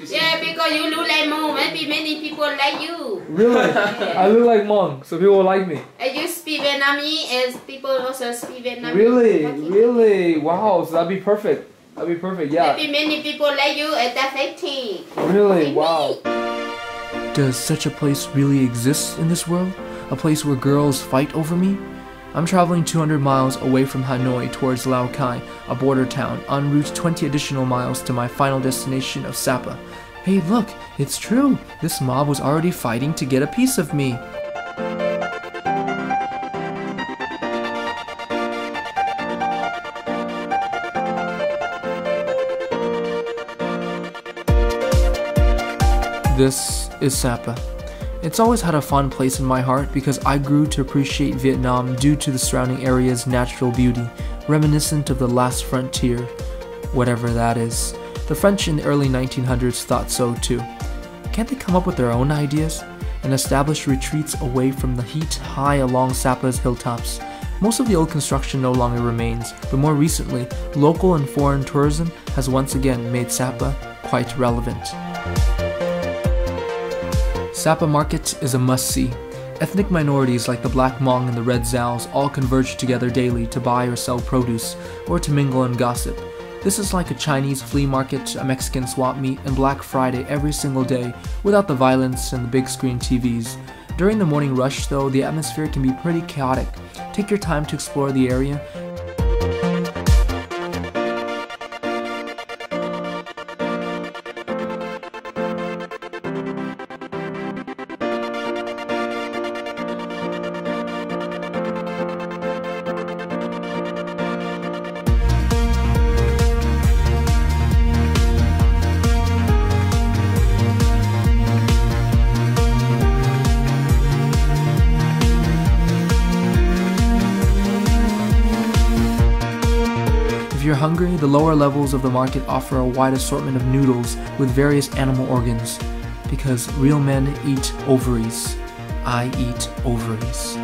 Yeah, because you look like Mong. Maybe many people like you. Really? I look like Hmong, so people like me. And you speak Vietnamese, and people also speak Vietnamese. Really? Really? Wow, so that'd be perfect. That'd be perfect, yeah. Maybe many people like you at that 15. Really? Wow. Does such a place really exist in this world? A place where girls fight over me? I'm traveling 200 miles away from Hanoi towards Lao Cai, a border town, en route 20 additional miles to my final destination of SAPA. Hey look, it's true! This mob was already fighting to get a piece of me. This is SAPA. It's always had a fun place in my heart because I grew to appreciate Vietnam due to the surrounding area's natural beauty, reminiscent of the last frontier, whatever that is. The French in the early 1900s thought so too. Can't they come up with their own ideas and establish retreats away from the heat high along SAPA's hilltops? Most of the old construction no longer remains, but more recently, local and foreign tourism has once again made SAPA quite relevant. SAPA Market is a must-see. Ethnic minorities like the Black Hmong and the Red Zhaos all converge together daily to buy or sell produce, or to mingle and gossip. This is like a Chinese flea market, a Mexican swap meet, and Black Friday every single day, without the violence and the big screen TVs. During the morning rush though, the atmosphere can be pretty chaotic. Take your time to explore the area. If you're hungry, the lower levels of the market offer a wide assortment of noodles with various animal organs. Because real men eat ovaries. I eat ovaries.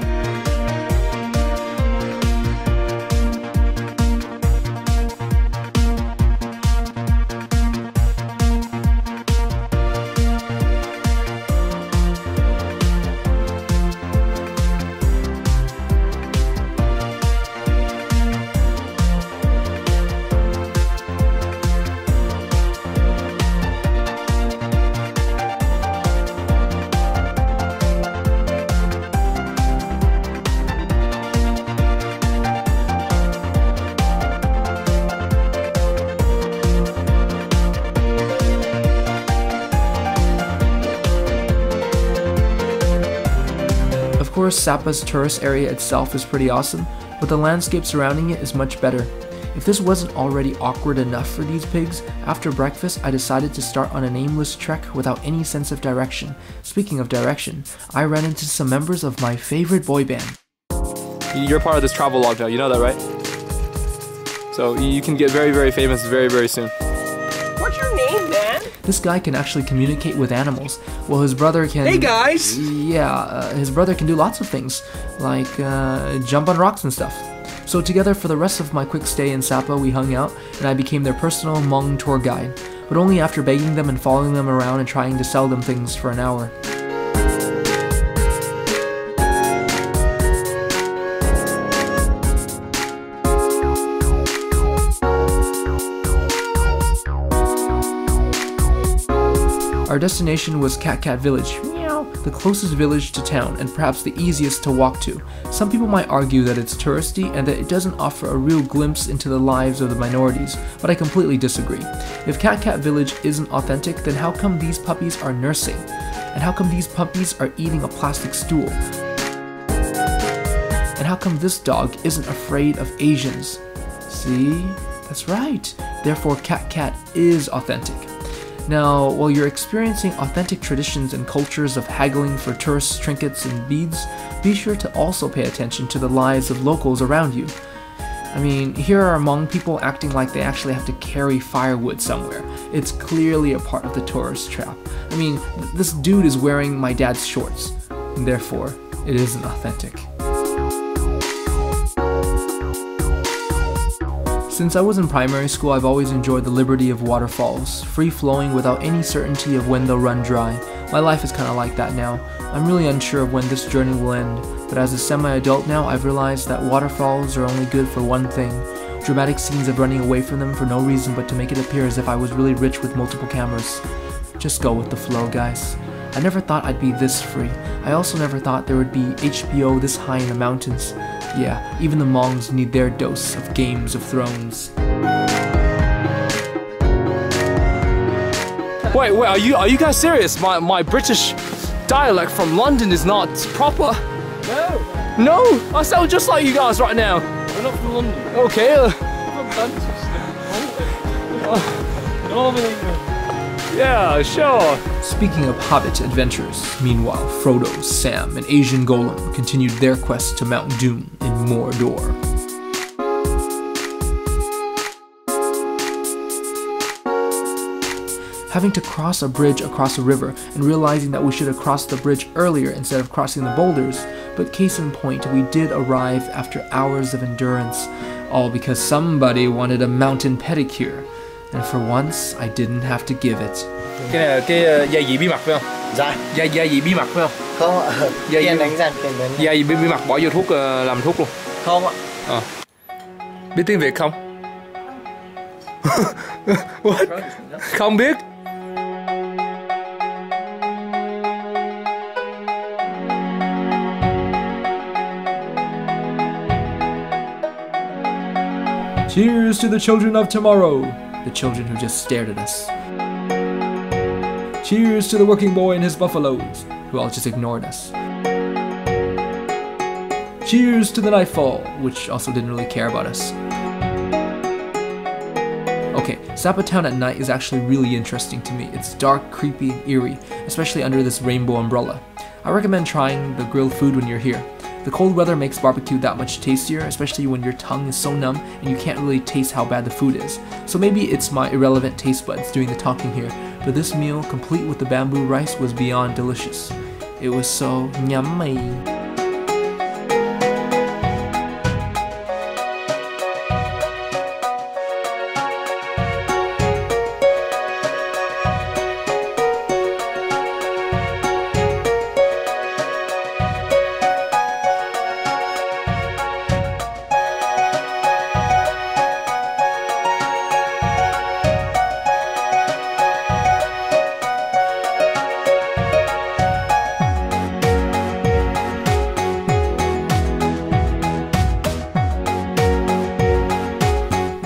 Of course, SAPA's tourist area itself is pretty awesome, but the landscape surrounding it is much better. If this wasn't already awkward enough for these pigs, after breakfast I decided to start on an aimless trek without any sense of direction. Speaking of direction, I ran into some members of my favorite boy band. You're part of this travel log now, you know that, right? So you can get very, very famous very, very soon. What's your name, man? This guy can actually communicate with animals, while his brother can... Hey guys! Yeah, his brother can do lots of things, like jump on rocks and stuff. So together for the rest of my quick stay in SAPA we hung out, and I became their personal Hmong tour guide, but only after begging them and following them around and trying to sell them things for an hour. Our destination was Cat Cat Village, the closest village to town and perhaps the easiest to walk to. Some people might argue that it's touristy and that it doesn't offer a real glimpse into the lives of the minorities, but I completely disagree. If Cat Cat Village isn't authentic, then how come these puppies are nursing? And how come these puppies are eating a plastic stool? And how come this dog isn't afraid of Asians? See? That's right. Therefore, Cat Cat is authentic. Now, while you're experiencing authentic traditions and cultures of haggling for tourist trinkets and beads, be sure to also pay attention to the lives of locals around you. I mean, here are Hmong people acting like they actually have to carry firewood somewhere. It's clearly a part of the tourist trap. I mean, this dude is wearing my dad's shorts, and therefore, it isn't authentic. Since I was in primary school, I've always enjoyed the liberty of waterfalls, free-flowing without any certainty of when they'll run dry. My life is kind of like that now. I'm really unsure of when this journey will end, but as a semi-adult now, I've realized that waterfalls are only good for one thing: dramatic scenes of running away from them for no reason but to make it appear as if I was really rich with multiple cameras. Just go with the flow, guys. I never thought I'd be this free. I also never thought there would be HBO this high in the mountains. Yeah, even the Mongs need their dose of Games of Thrones. Wait, are you guys serious? My British dialect from London is not proper? No, No? I sound just like you guys right now. we're not from London. Okay. We're from Manchester. Northern England. Yeah, sure. Speaking of Hobbit adventures, meanwhile, Frodo, Sam, and Asian Golem continued their quest to Mount Doom in Mordor. Having to cross a bridge across a river and realizing that we should have crossed the bridge earlier instead of crossing the boulders, but case in point, we did arrive after hours of endurance, all because somebody wanted a mountain pedicure. And for once, I didn't have to give it. Cái này là cái gia vị bí mật phải không? Dạ Gia vị bí mật phải không? không ạ. Dạ, Tiền dạ. đánh giản tiền đến. Gia vị bí mật bỏ vô thuốc làm thuốc luôn. Không ạ. Biết tiếng Việt không? What? Không biết. Cheers to the children of tomorrow! The children who just stared at us. Cheers to the working boy and his buffaloes, who all just ignored us. Cheers to the nightfall, which also didn't really care about us. Okay, SAPA Town at night is actually really interesting to me. It's dark, creepy, and eerie, especially under this rainbow umbrella. I recommend trying the grilled food when you're here. The cold weather makes barbecue that much tastier, especially when your tongue is so numb and you can't really taste how bad the food is. So maybe it's my irrelevant taste buds doing the talking here, but this meal, complete with the bamboo rice, was beyond delicious. It was so yummy.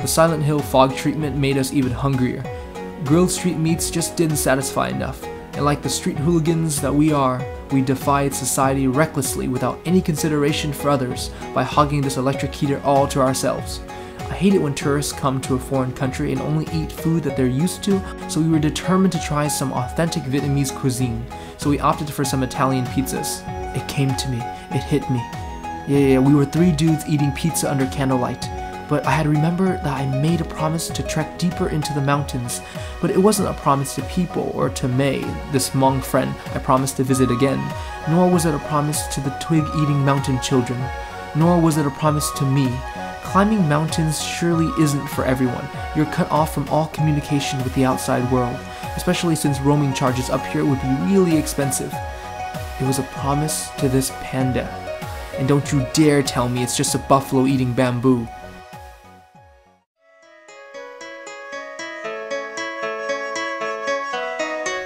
The Silent Hill fog treatment made us even hungrier. Grilled street meats just didn't satisfy enough, and like the street hooligans that we are, we defied society recklessly without any consideration for others by hogging this electric heater all to ourselves. I hate it when tourists come to a foreign country and only eat food that they're used to, so we were determined to try some authentic Vietnamese cuisine, so we opted for some Italian pizzas. It came to me, it hit me. Yeah, we were 3 dudes eating pizza under candlelight. But I had remembered that I made a promise to trek deeper into the mountains, but it wasn't a promise to people or to May, this Hmong friend I promised to visit again, nor was it a promise to the twig-eating mountain children, nor was it a promise to me. Climbing mountains surely isn't for everyone. You're cut off from all communication with the outside world, especially since roaming charges up here would be really expensive. It was a promise to this panda. And don't you dare tell me it's just a buffalo eating bamboo.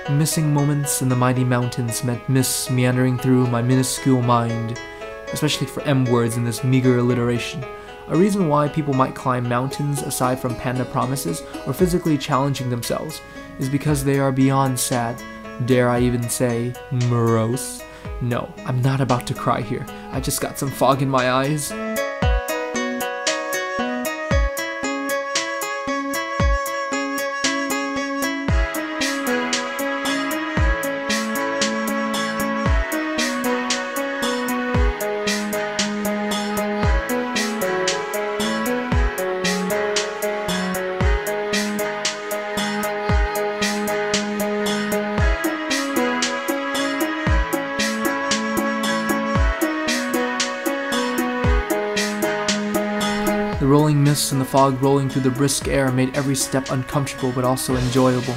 Missing moments in the mighty mountains meant mists meandering through my minuscule mind, especially for M words in this meager alliteration. A reason why people might climb mountains aside from panda promises or physically challenging themselves is because they are beyond sad. Dare I even say, morose? No, I'm not about to cry here. I just got some fog in my eyes. The rolling mists and the fog rolling through the brisk air made every step uncomfortable but also enjoyable.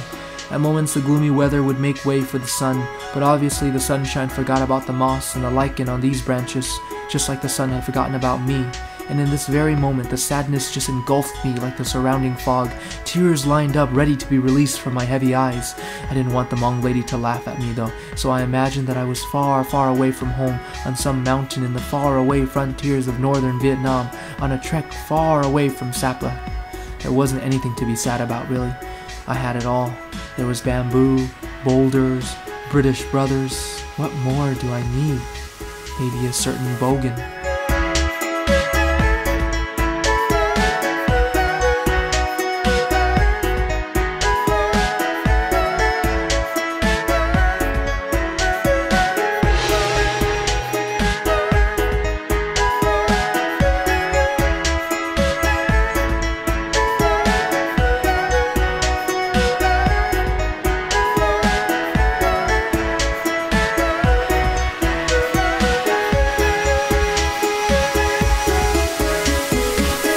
At moments the gloomy weather would make way for the sun, but obviously the sunshine forgot about the moss and the lichen on these branches, just like the sun had forgotten about me. And in this very moment, the sadness just engulfed me like the surrounding fog. Tears lined up, ready to be released from my heavy eyes. I didn't want the Hmong lady to laugh at me though, so I imagined that I was far, far away from home, on some mountain in the far away frontiers of northern Vietnam, on a trek far away from SAPA. There wasn't anything to be sad about, really. I had it all. There was bamboo, boulders, British brothers. What more do I need? Maybe a certain bogan.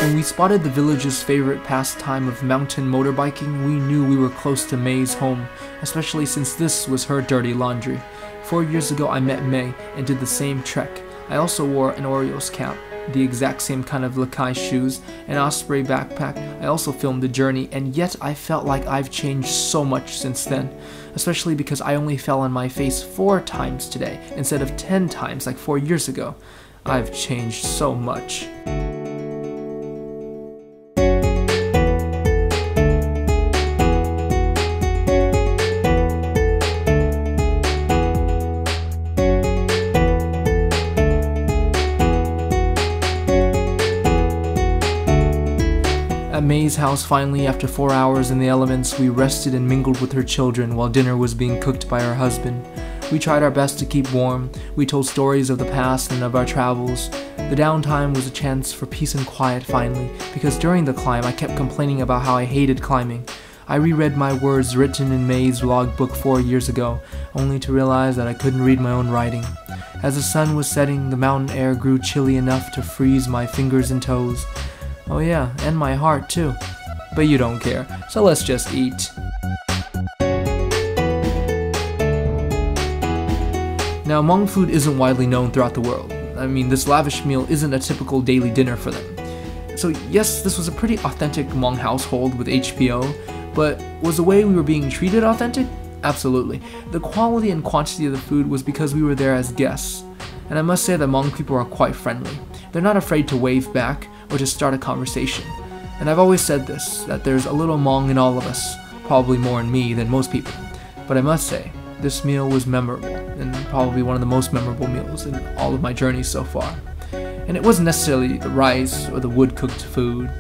When we spotted the village's favorite pastime of mountain motorbiking, we knew we were close to May's home, especially since this was her dirty laundry. 4 years ago I met May and did the same trek. I also wore an Orioles cap, the exact same kind of Lakai shoes, an Osprey backpack. I also filmed the journey, and yet I felt like I've changed so much since then, especially because I only fell on my face 4 times today instead of 10 times like 4 years ago. I've changed so much. At May's house, finally, after 4 hours in the elements, we rested and mingled with her children while dinner was being cooked by her husband. We tried our best to keep warm. We told stories of the past and of our travels. The downtime was a chance for peace and quiet finally, because during the climb I kept complaining about how I hated climbing. I reread my words written in May's logbook 4 years ago, only to realize that I couldn't read my own writing. As the sun was setting, the mountain air grew chilly enough to freeze my fingers and toes. Oh yeah, and my heart too. But you don't care, so let's just eat. Now, Hmong food isn't widely known throughout the world. I mean, this lavish meal isn't a typical daily dinner for them. So yes, this was a pretty authentic Hmong household with HPO, but was the way we were being treated authentic? Absolutely. The quality and quantity of the food was because we were there as guests. And I must say that Hmong people are quite friendly. They're not afraid to wave back or to start a conversation. And I've always said this, that there's a little Hmong in all of us, probably more in me than most people. But I must say, this meal was memorable, and probably one of the most memorable meals in all of my journeys so far. And it wasn't necessarily the rice or the wood-cooked food,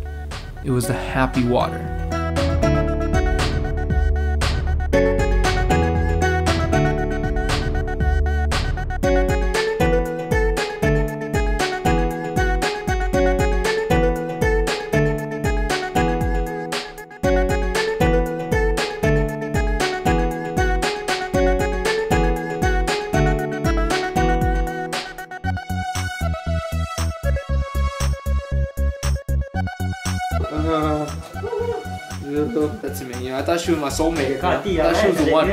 it was the happy water. That's me. I thought she was my soulmate. I thought she was the one.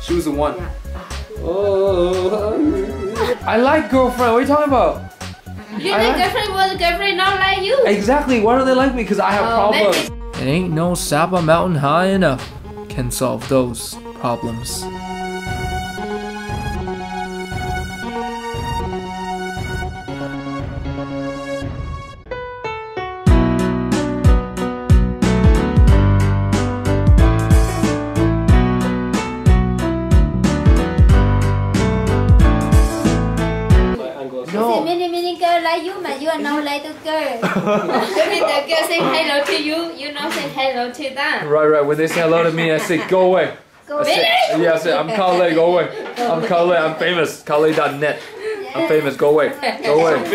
She was the one. Oh, I like girlfriend. What are you talking about? You think girlfriend was a girlfriend not like you? Exactly. Why don't they like me? Because I have problems. It ain't no SAPA mountain high enough can solve those problems. No. Many girl like you, but you are not like the girl. When the girl say hello to you, you not say hello to them. Right. When they say hello to me, I say, go away. Go away? Yeah, I say, I'm Kale, go away. I'm Kale, I'm famous. Kale.net. I'm famous, go away. Go away.